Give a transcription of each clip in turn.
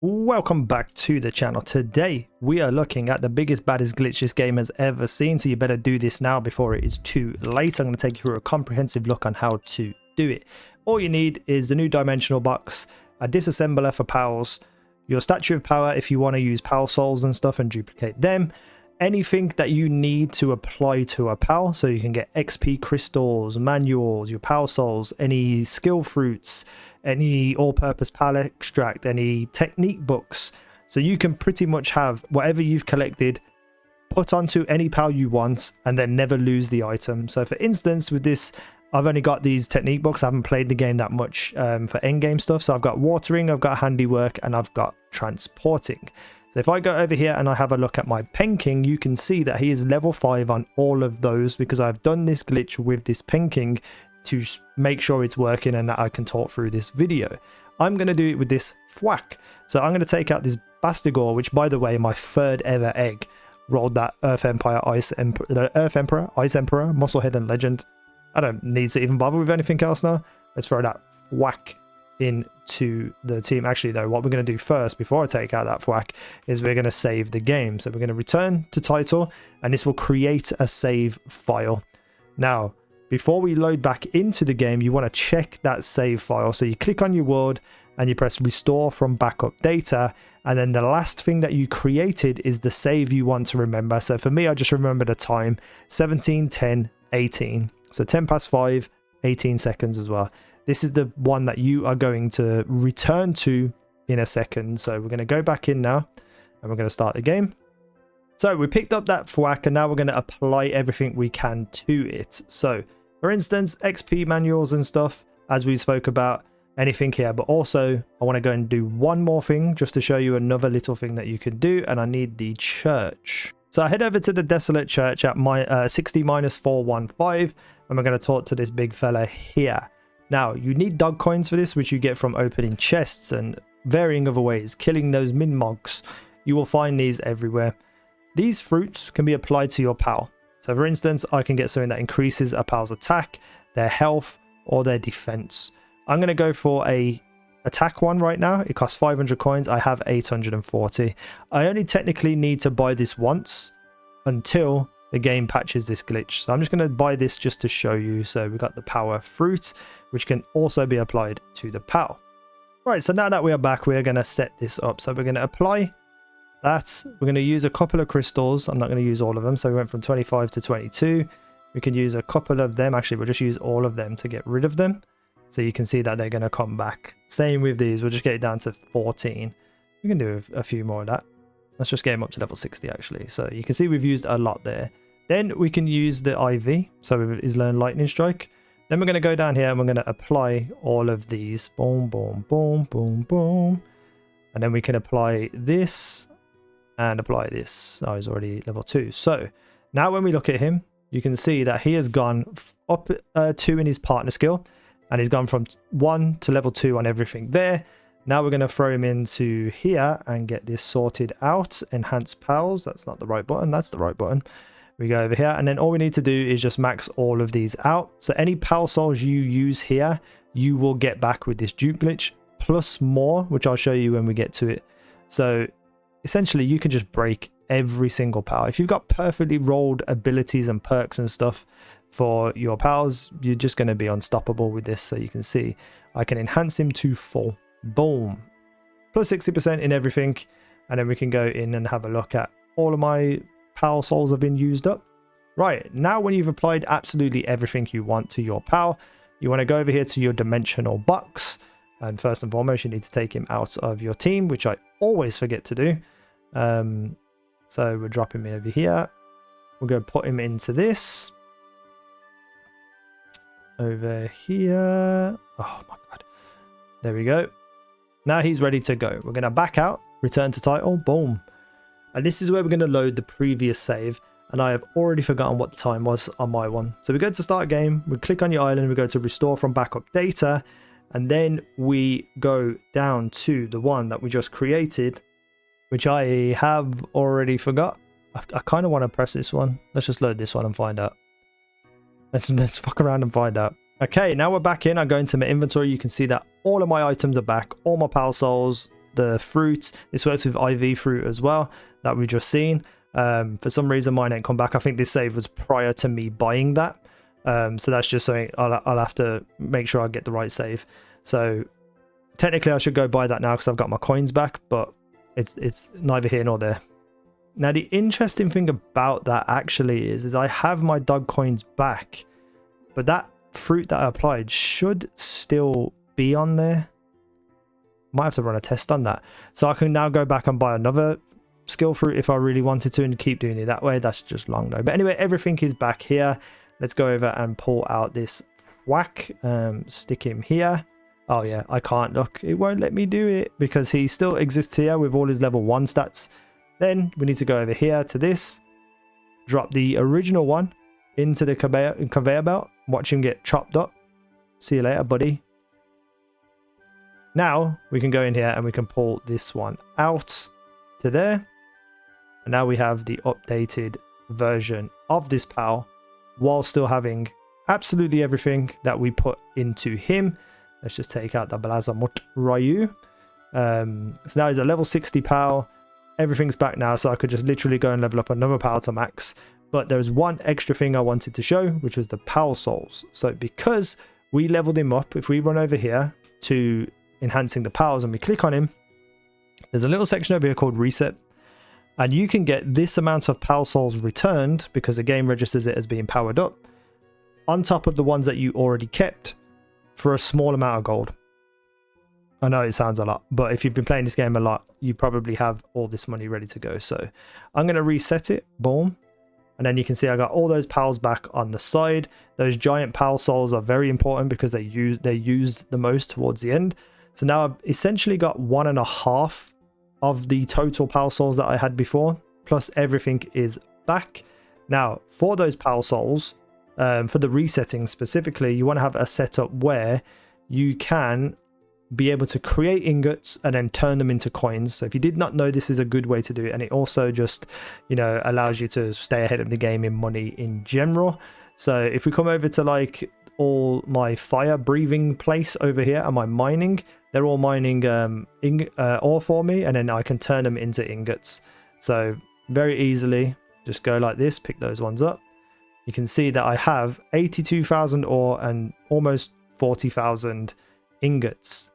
Welcome back to the channel. Today we are looking at the biggest baddest glitch this game has ever seen, so you better do this now before it is too late. I'm going to take you through a comprehensive look on how to do it. All you need is a new dimensional box, a disassembler for pals, your statue of power if you want to use pal souls and stuff and duplicate them, anything that you need to apply to a pal, so you can get XP crystals, manuals, your pal souls, any skill fruits, any all-purpose pal extract, any technique books. So you can pretty much have whatever you've collected put onto any pal you want and then never lose the item. So for instance, with this, I've only got these technique books. I haven't played the game that much for endgame stuff. So I've got watering, I've got handiwork, and I've got transporting. So if I go over here and I have a look at my penking, you can see that he is level 5 on all of those because I've done this glitch with this penking to make sure it's working and that I can talk through this video. I'm going to do it with this thwack. So I'm going to take out this Bastigor, which by the way, my third ever egg rolled that Earth Emperor, Ice Emperor, Musclehead and Legend. I don't need to even bother with anything else now. Let's throw that thwack into the team. Actually though, what we're going to do first before I take out that thwack is we're going to save the game. So we're going to return to title and this will create a save file. Now before we load back into the game, you want to check that save file. So you click on your world and you press restore from backup data, and then the last thing that you created is the save you want to remember. So for me, I just remember the time 17, 10, 18. So 10 past 5, 18 seconds as well. This is the one that you are going to return to in a second. So we're going to go back in now and we're going to start the game. So we picked up that thwack and now we're going to apply everything we can to it. So for instance, XP manuals and stuff, as we spoke about, anything here. But also I want to go and do one more thing just to show you another little thing that you can do. And I need the church. So I head over to the desolate church at my 60-415 and we're going to talk to this big fella here. Now you need dog coins for this, which you get from opening chests and varying other ways, killing those min-mogs. You will find these everywhere. These fruits can be applied to your pal. So for instance, I can get something that increases a pal's attack, their health, or their defense. I'm going to go for a attack one right now. It costs 500 coins. I have 840. I only technically need to buy this once until the game patches this glitch. So I'm just going to buy this just to show you. So we've got the power fruit, which can also be applied to the pal. Right, so now that we are back, we're going to set this up. So we're going to apply that. We're going to use a couple of crystals. I'm not going to use all of them. So we went from 25 to 22. We can use a couple of them. Actually, we'll just use all of them to get rid of them. So you can see that they're going to come back. Same with these. We'll just get it down to 14. We can do a few more of that. Let's just get them up to level 60 actually. So you can see we've used a lot there. Then we can use the IV. So is learn lightning strike. Then we're going to go down here and we're going to apply all of these. Boom, boom, boom, boom, boom. And then we can apply this and apply this. Oh, he's already level 2. So now when we look at him, you can see that he has gone up 2 in his partner skill. And he's gone from 1 to level 2 on everything there. Now we're going to throw him into here and get this sorted out. Enhance pals. That's not the right button. That's the right button. We go over here. And then all we need to do is just max all of these out. So any pal souls you use here, you will get back with this dupe glitch. Plus more, which I'll show you when we get to it. So essentially, you can just break every single pal. If you've got perfectly rolled abilities and perks and stuff for your pals, you're just going to be unstoppable with this. So you can see I can enhance him to full. Boom. Plus 60% in everything. And then we can go in and have a look at all of my pal souls have been used up. Right, now when you've applied absolutely everything you want to your pal, you want to go over here to your dimensional box. And first and foremost, you need to take him out of your team, which I always forget to do. So we'll drop him over here. We're going to put him into this. Over here. Oh my god. There we go. Now he's ready to go. We're going to back out, return to title, boom. And this is where we're going to load the previous save. And I have already forgotten what the time was on my one. So we go to start game, we click on your island, we go to restore from backup data. And then we go down to the one that we just created, which I have already forgot. I kind of want to press this one. Let's just load this one and find out. Let's fuck around and find out. Okay, now we're back in. I go into my inventory. You can see that all of my items are back. All my pal souls, the fruit. This works with IV fruit as well that we've just seen. For some reason mine ain't come back. I think this save was prior to me buying that. So that's just something I'll have to make sure I get the right save. So technically I should go buy that now because I've got my coins back, but it's neither here nor there. Now the interesting thing about that actually is I have my dog coins back, but that fruit that I applied should still be on there. Might have to run a test on that. So I can now go back and buy another skill fruit if I really wanted to and keep doing it that way. That's just long though. But anyway, everything is back here. Let's go over and pull out this whack, stick him here. Oh yeah, I can't, look, it won't let me do it because he still exists here with all his level 1 stats. Then we need to go over here to this, drop the original one into the conveyor belt, watch him get chopped up. See you later, buddy. Now we can go in here and we can pull this one out to there. And now we have the updated version of this PAL while still having absolutely everything that we put into him. Let's just take out the Blazamut Ryu. So now he's a level 60 PAL. Everything's back now, so I could just literally go and level up another PAL to max. But there's one extra thing I wanted to show, which was the PAL souls. So because we leveled him up, if we run over here to enhancing the PALs and we click on him, there's a little section over here called reset. And you can get this amount of PAL souls returned because the game registers it as being powered up on top of the ones that you already kept for a small amount of gold. I know it sounds a lot, but if you've been playing this game a lot, you probably have all this money ready to go. So I'm going to reset it. Boom. And then you can see I got all those PALs back on the side. Those giant PAL souls are very important because they're used the most towards the end. So now I've essentially got 1.5 of the total PAL souls that I had before, plus everything is back. Now for those PAL souls, for the resetting specifically, you want to have a setup where you can be able to create ingots and then turn them into coins. So if you did not know, this is a good way to do it, and it also just, you know, allows you to stay ahead of the game in money in general. So if we come over to like all my fire breathing place over here and my mining, they're all mining ore for me, and then I can turn them into ingots. So very easily just go like this, pick those ones up. You can see that I have 82,000 ore and almost 40,000 ingots.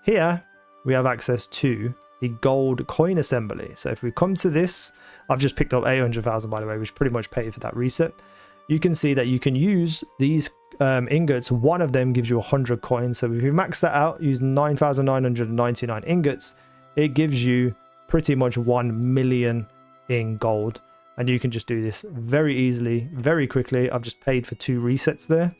Here we have access to the gold coin assembly. So if we come to this, I've just picked up 800,000 by the way, which pretty much paid for that reset. You can see that you can use these ingots. One of them gives you 100 coins. So if you max that out, use 9,999 ingots, it gives you pretty much 1 million in gold. And you can just do this very easily, very quickly. I've just paid for 2 resets there.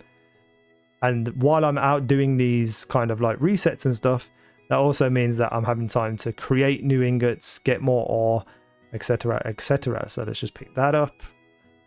And while I'm out doing these kind of like resets and stuff, that also means that I'm having time to create new ingots, get more ore, etc, etc. So let's just pick that up.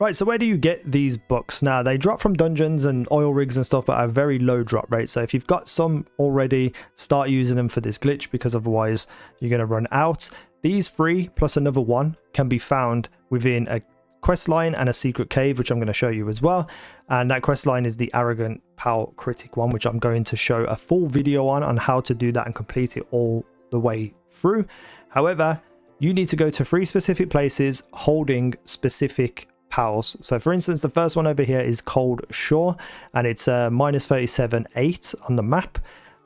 Right, so where do you get these books? Now, they drop from dungeons and oil rigs and stuff, but at a very low drop rate. So if you've got some already, start using them for this glitch, because otherwise you're going to run out. These 3 plus another 1 can be found within a quest line and a secret cave, which I'm going to show you as well. And that quest line is the arrogant PAL critic one, which I'm going to show a full video on how to do that and complete it all the way through. However, you need to go to 3 specific places holding specific PALs. So for instance, the first one over here is Cold Shore, and it's minus 37.8 on the map.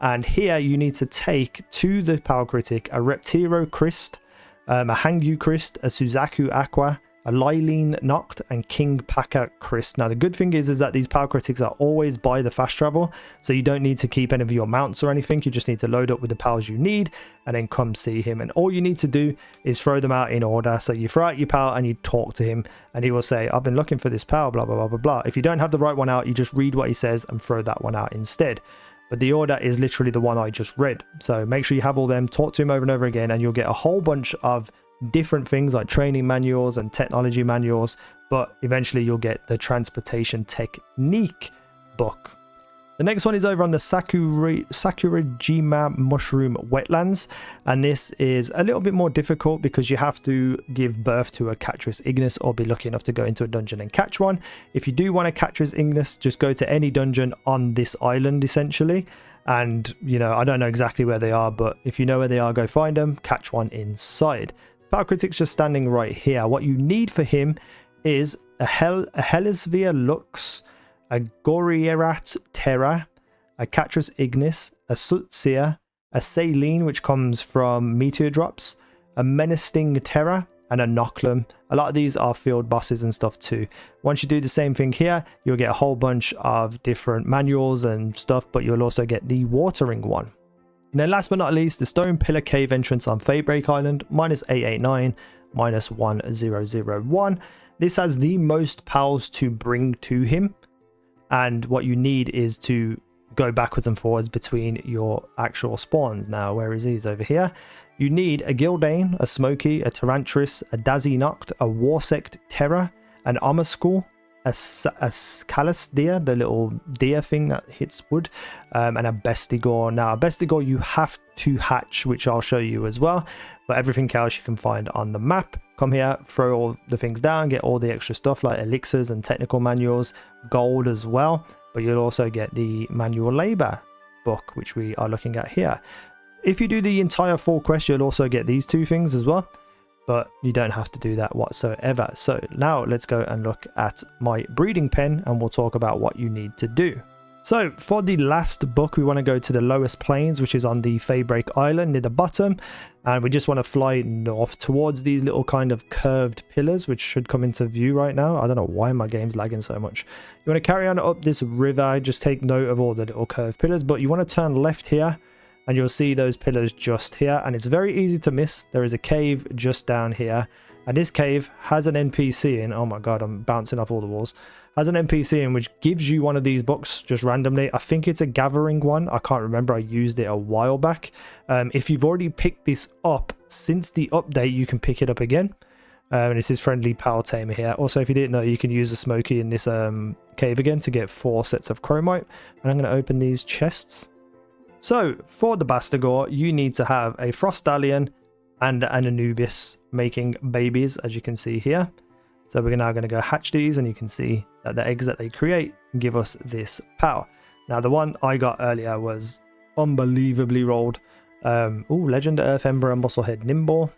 And here you need to take to the PAL critic a Reptiro Crest, a Hangyu Crest, a Suzaku Aqua, a Lylene Noct, and King Paka Crest. Now the good thing is that these PAL critics are always by the fast travel, so you don't need to keep any of your mounts or anything. You just need to load up with the PALs you need and then come see him. And all you need to do is throw them out in order. So you throw out your PAL and you talk to him, and he will say, I've been looking for this PAL, blah blah blah blah blah. If you don't have the right one out, you just read what he says and throw that one out instead. But the order is literally the one I just read. So make sure you have all them, talk to him over and over again, and you'll get a whole bunch of different things like training manuals and technology manuals, but eventually you'll get the transportation technique book. The next one is over on the Sakurajima Mushroom Wetlands, and this is a little bit more difficult because you have to give birth to a Catris Ignis or be lucky enough to go into a dungeon and catch one. If you do want a Catris Ignis, just go to any dungeon on this island essentially, And, you know, I don't know exactly where they are, but if you know where they are, go find them, catch one inside. Power Critic's just standing right here. What you need for him is a Heliosphere Lux, a Gorierat Terra, a Catras Ignis, a Sutsia, a Saline, which comes from Meteor Drops, a Menacing Terra, and a Noclum. A lot of these are field bosses and stuff too. Once you do the same thing here, you'll get a whole bunch of different manuals and stuff, but you'll also get the watering one. And then last but not least, the Stone Pillar Cave entrance on Fatebrake Island, -889, -1001. This has the most pals to bring to him, and what you need is to go backwards and forwards between your actual spawns. Now, where is he? He's over here. You need a Gildane, a Smoky, a Tyrantris, a Dazzy Noct, a Warsect Terror, an Omaskull, a Callus Deer, the little deer thing that hits wood, and a Bestigor. Now, a Bestigor you have to hatch, which I'll show you as well, but everything else you can find on the map. Come here, throw all the things down, get all the extra stuff like elixirs and technical manuals, gold as well, but you'll also get the manual labor book, which we are looking at here. If you do the entire full quest, you'll also get these two things as well, but you don't have to do that whatsoever. So now let's go and look at my breeding pen and we'll talk about what you need to do. So for the last book, we want to go to the lowest plains, which is on the Fatebrake Island near the bottom, and we just want to fly north towards these little kind of curved pillars, which should come into view right now. I don't know why my game's lagging so much. You want to carry on up this river, just take note of all the little curved pillars, but you want to turn left here and you'll see those pillars just here, and it's very easy to miss. There is a cave just down here, and this cave has an NPC in. Oh my god, I'm bouncing off all the walls. Has an NPC in which gives you one of these books just randomly. I think it's a gathering one. I can't remember. I used it a while back. If you've already picked this up since the update, you can pick it up again. And it's his friendly pal tamer here. Also, if you didn't know, you can use the Smoky in this cave again to get 4 sets of chromite. And I'm going to open these chests. So for the Bastigor, you need to have a Frost Stallion and an Anubis making babies, as you can see here. So we're now going to go hatch these, and you can see that the eggs that they create give us this power. Now, the one I got earlier was unbelievably rolled. Legend Earth Ember and Musclehead Nimble.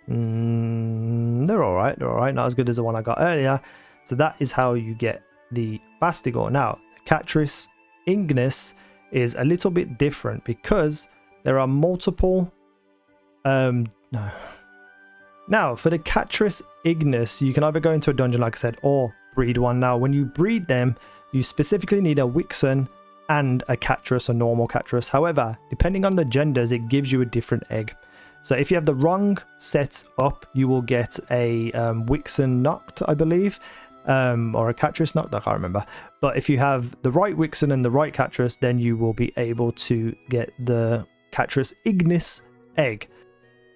They're all right. They're all right. Not as good as the one I got earlier. So that is how you get the Bastigor. Now, the Catras Ignis is a little bit different because there are multiple... Now, for the Catras Ignis, you can either go into a dungeon, like I said, or breed one. Now, when you breed them, you specifically need a Wixen and a Catras, a normal Catras. However, depending on the genders, it gives you a different egg. So if you have the wrong set up, you will get a Wixen Noct, I believe, or a Catras Noct, I can't remember. But if you have the right Wixen and the right Catras, then you will be able to get the Catras Ignis egg.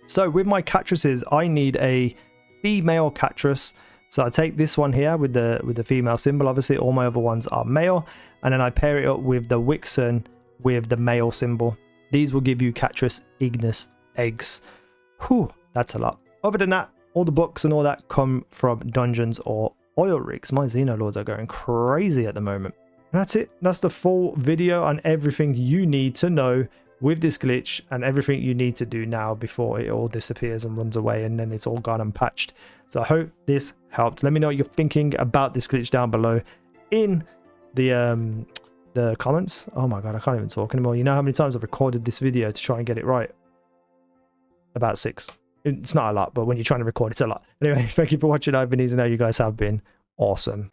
So with my Catrases, I need a female Catras. So I take this one here with the female symbol. Obviously, all my other ones are male, and then I pair it up with the Wixen with the male symbol. These will give you Catras Ignis eggs. Whew, that's a lot. Other than that, all the books and all that come from dungeons or oil rigs. My Xenolords are going crazy at the moment. And that's it. That's the full video on everything you need to know with this glitch and everything you need to do now before it all disappears and runs away and then it's all gone and patched. So I hope this helped. Let me know what you're thinking about this glitch down below in the comments. Oh my god, I can't even talk anymore. You know how many times I've recorded this video to try and get it right? About 6. It's not a lot, but when you're trying to record, it's a lot. Anyway, thank you for watching. I've been easy. Now you guys have been awesome.